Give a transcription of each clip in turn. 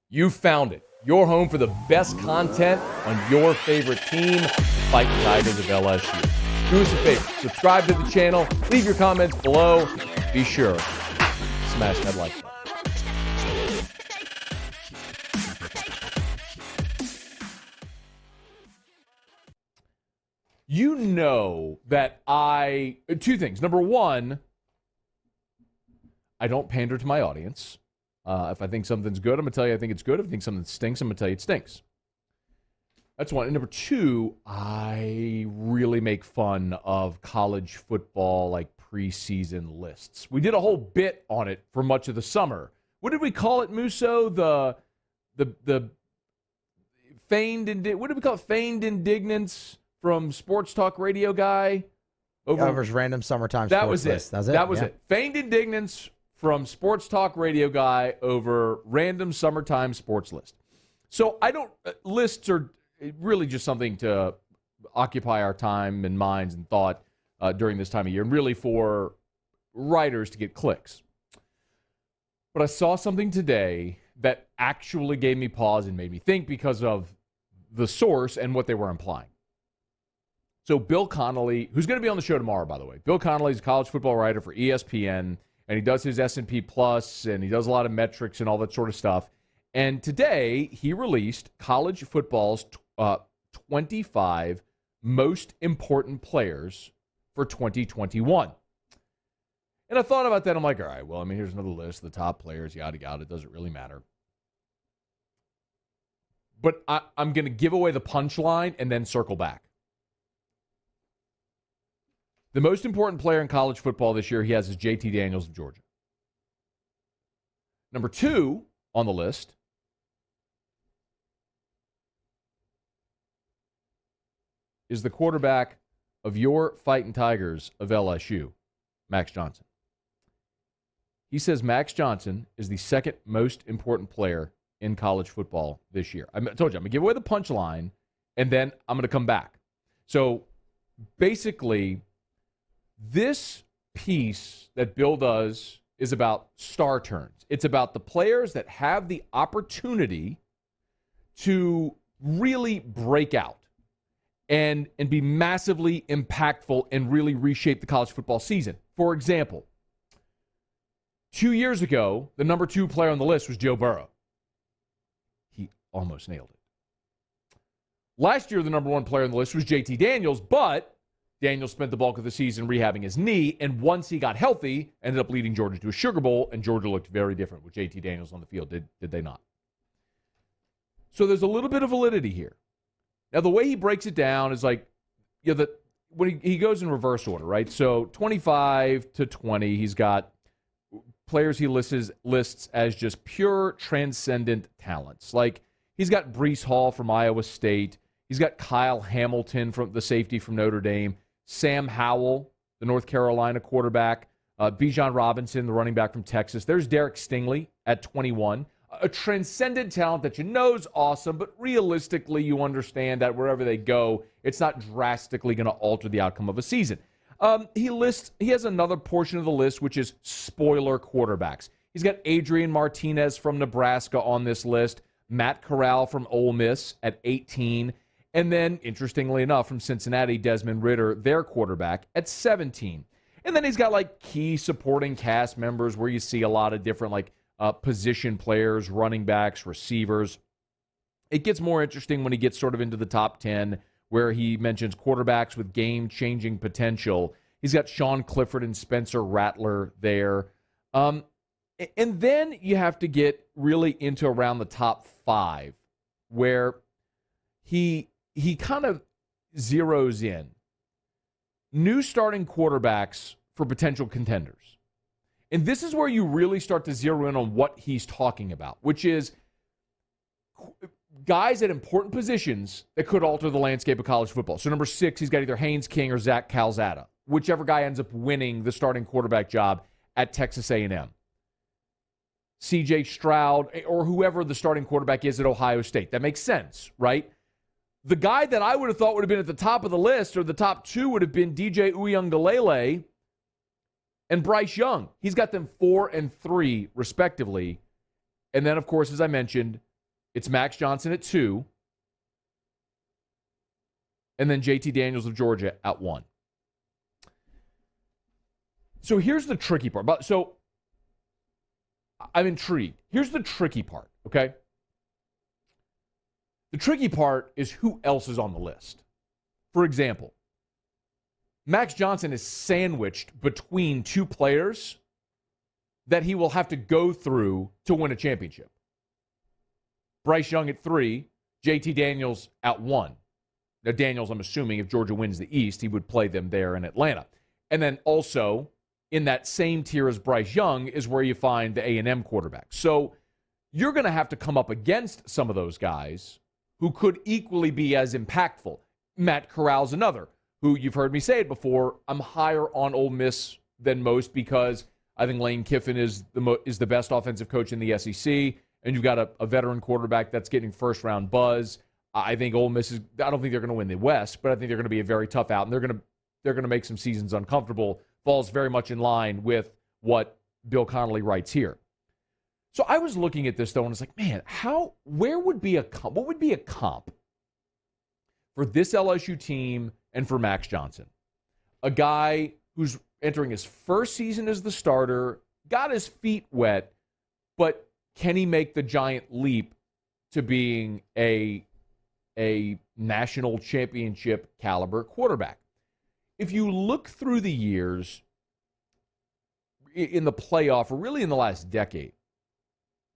You found it. Your home for the best content on your favorite team, Fighting Tigers of LSU. Do us a favor, subscribe to the channel, leave your comments below. Be sure to smash that like button. You know that two things. Number one, I don't pander to my audience. If I think something's good, I'm going to tell you I think it's good. If I think something stinks, I'm going to tell you it stinks. That's one. And number two, I really make fun of college football, like preseason lists. We did a whole bit on it for much of the summer. What did we call it, Musso? The feigned, what did we call it? Feigned indignance from Sports Talk Radio guy? Over random summertime that sports was list. it. That was it. Feigned indignance from Sports Talk Radio guy over random summertime sports list. So lists are really just something to occupy our time and minds and thought during this time of year, and really for writers to get clicks. But I saw something today that actually gave me pause and made me think because of the source and what they were implying. So Bill Connolly, who's going to be on the show tomorrow, by the way. Bill Connolly is a college football writer for ESPN, and he does his S&P Plus, and he does a lot of metrics and all that sort of stuff. And today, he released college football's 25 most important players for 2021. And I thought about that. I'm like, all right, well, here's another list of the top players, yada, yada. It doesn't really matter. But I'm going to give away the punchline and then circle back. The most important player in college football this year he has is JT Daniels of Georgia. Number 2 on the list is the quarterback of your Fighting Tigers of LSU, Max Johnson. He says Max Johnson is the second most important player in college football this year. I told you, I'm going to give away the punchline, and then I'm going to come back. So basically, this piece that Bill does is about star turns. It's about the players that have the opportunity to really break out and be massively impactful and really reshape the college football season. For example, 2 years ago, the number 2 player on the list was Joe Burrow. He almost nailed it. Last year, the number 1 player on the list was JT Daniels, but Daniels spent the bulk of the season rehabbing his knee, and once he got healthy, ended up leading Georgia to a Sugar Bowl, and Georgia looked very different with JT Daniels on the field, did they not? So there's a little bit of validity here. Now, the way he breaks it down is like, when he goes in reverse order, right? So 25 to 20, he's got players he lists as just pure transcendent talents. Like, he's got Breece Hall from Iowa State. He's got Kyle Hamilton, from the safety from Notre Dame. Sam Howell, the North Carolina quarterback. Bijan Robinson, the running back from Texas. There's Derek Stingley at 21. A transcendent talent that you know is awesome, but realistically you understand that wherever they go, it's not drastically going to alter the outcome of a season. He has another portion of the list, which is spoiler quarterbacks. He's got Adrian Martinez from Nebraska on this list, Matt Corral from Ole Miss at 18, and then, interestingly enough, from Cincinnati, Desmond Ridder, their quarterback, at 17. And then he's got, like, key supporting cast members where you see a lot of different, like, position players, running backs, receivers. It gets more interesting when he gets sort of into the top 10, where he mentions quarterbacks with game-changing potential. He's got Sean Clifford and Spencer Rattler there. And then you have to get really into around the top 5, where he kind of zeroes in new starting quarterbacks for potential contenders. And this is where you really start to zero in on what he's talking about, which is guys at important positions that could alter the landscape of college football. So number 6, he's got either Haynes King or Zach Calzada, whichever guy ends up winning the starting quarterback job at Texas A&M. C.J. Stroud, or whoever the starting quarterback is at Ohio State. That makes sense, right? The guy that I would have thought would have been at the top of the list, or the top 2, would have been DJ Uiagalelei and Bryce Young. He's got them 4 and 3, respectively. And then, of course, as I mentioned, It's Max Johnson at 2, and then JT Daniels of Georgia at 1. So here's the tricky part. So I'm intrigued. Here's the tricky part, okay? The tricky part is who else is on the list. For example, Max Johnson is sandwiched between 2 players that he will have to go through to win a championship. Bryce Young at 3, JT Daniels at 1. Now, Daniels, I'm assuming, if Georgia wins the East, he would play them there in Atlanta. And then also, in that same tier as Bryce Young is where you find the A&M quarterback. So you're going to have to come up against some of those guys who could equally be as impactful. Matt Corral's another, who you've heard me say it before. I'm higher on Ole Miss than most because I think Lane Kiffin is the best offensive coach in the SEC, and you've got a veteran quarterback that's getting first-round buzz. I think Ole Miss is. I don't think they're going to win the West, but I think they're going to be a very tough out, and they're going to make some seasons uncomfortable. Falls very much in line with what Bill Connolly writes here. So I was looking at this though, and it's like, man, what would be a comp for this LSU team and for Max Johnson, a guy who's entering his first season as the starter, got his feet wet, but can he make the giant leap to being a national championship caliber quarterback? If you look through the years in the playoff, or really in the last decade,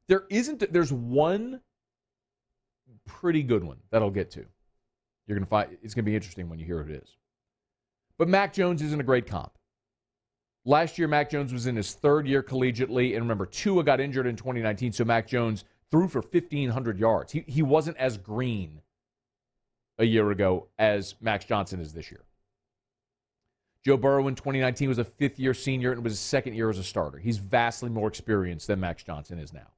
there's one pretty good one that I'll get to. You're going to find it's going to be interesting when you hear who it is. But Mac Jones isn't a great comp. Last year, Mac Jones was in his 3rd year collegiately, and remember, Tua got injured in 2019, so Mac Jones threw for 1,500 yards. He wasn't as green a year ago as Max Johnson is this year. Joe Burrow in 2019 was a 5th-year senior and it was his 2nd year as a starter. He's vastly more experienced than Max Johnson is now.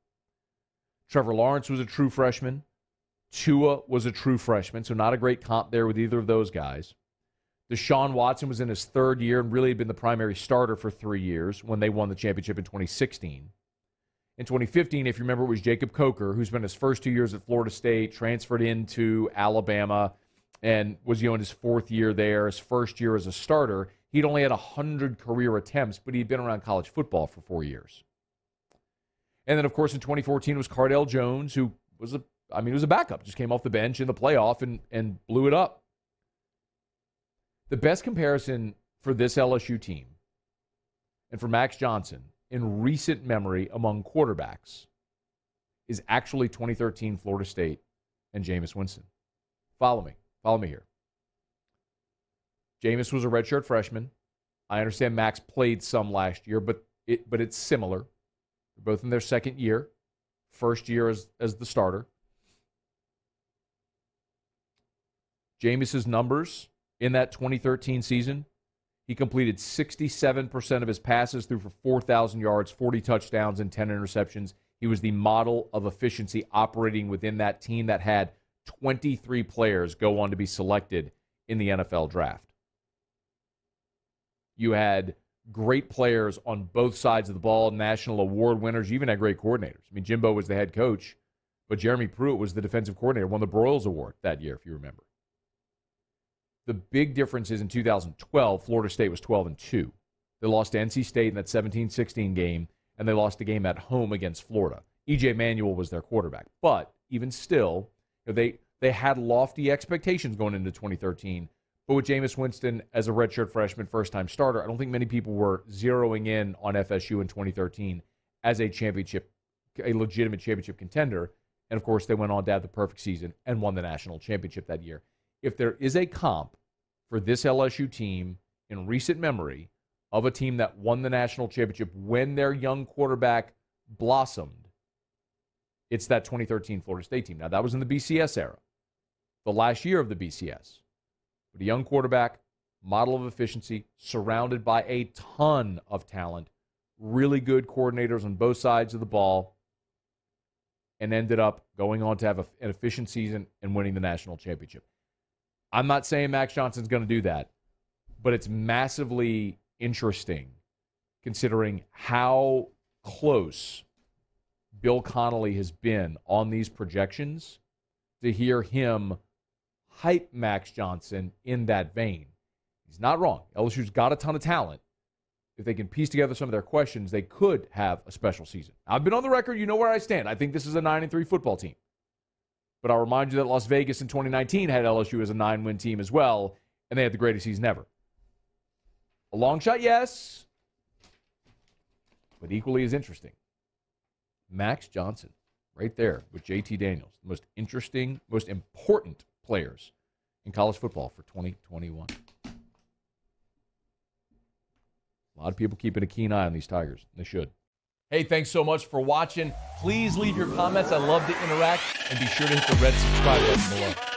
Trevor Lawrence was a true freshman. Tua was a true freshman, so not a great comp there with either of those guys. Deshaun Watson was in his 3rd year and really had been the primary starter for 3 years when they won the championship in 2016. In 2015, if you remember, it was Jacob Coker, who spent his first 2 years at Florida State, transferred into Alabama, and was in his 4th year there, his 1st year as a starter. He'd only had 100 career attempts, but he'd been around college football for 4 years. And then, of course, in 2014, it was Cardale Jones, who was a backup, just came off the bench in the playoff and blew it up. The best comparison for this LSU team and for Max Johnson in recent memory among quarterbacks is actually 2013 Florida State and Jameis Winston. Follow me here. Jameis was a redshirt freshman. I understand Max played some last year, but it's similar. They're both in their 2nd year, 1st year as the starter. Jameis's numbers in that 2013 season, he completed 67% of his passes, threw for 4,000 yards, 40 touchdowns, and 10 interceptions. He was the model of efficiency operating within that team that had 23 players go on to be selected in the NFL draft. You had great players on both sides of the ball, national award winners. You even had great coordinators. I mean, Jimbo was the head coach, but Jeremy Pruitt was the defensive coordinator, won the Broyles Award that year, if you remember. The big difference is in 2012, Florida State was 12-2. They lost to NC State in that 17-16 game, and they lost a game at home against Florida. E.J. Manuel was their quarterback. But even still, they had lofty expectations going into 2013. But with Jameis Winston as a redshirt freshman, first-time starter, I don't think many people were zeroing in on FSU in 2013 as a legitimate championship contender. And, of course, they went on to have the perfect season and won the national championship that year. If there is a comp for this LSU team in recent memory of a team that won the national championship when their young quarterback blossomed, it's that 2013 Florida State team. Now, that was in the BCS era, the last year of the BCS. But a young quarterback, model of efficiency, surrounded by a ton of talent, really good coordinators on both sides of the ball, and ended up going on to have an efficient season and winning the national championship. I'm not saying Max Johnson's going to do that, but it's massively interesting considering how close Bill Connolly has been on these projections, to hear him hype Max Johnson in that vein. He's not wrong. LSU's got a ton of talent. If they can piece together some of their questions, they could have a special season. I've been on the record. You know where I stand. I think this is a 9-3 football team. But I'll remind you that Las Vegas in 2019 had LSU as a 9-win team as well, and they had the greatest season ever. A long shot, yes, but equally as interesting. Max Johnson, right there with JT Daniels, the most interesting, most important players in college football for 2021. A lot of people keeping a keen eye on these Tigers. They should. Hey, thanks so much for watching. Please leave your comments. I love to interact. And be sure to hit the red subscribe button below.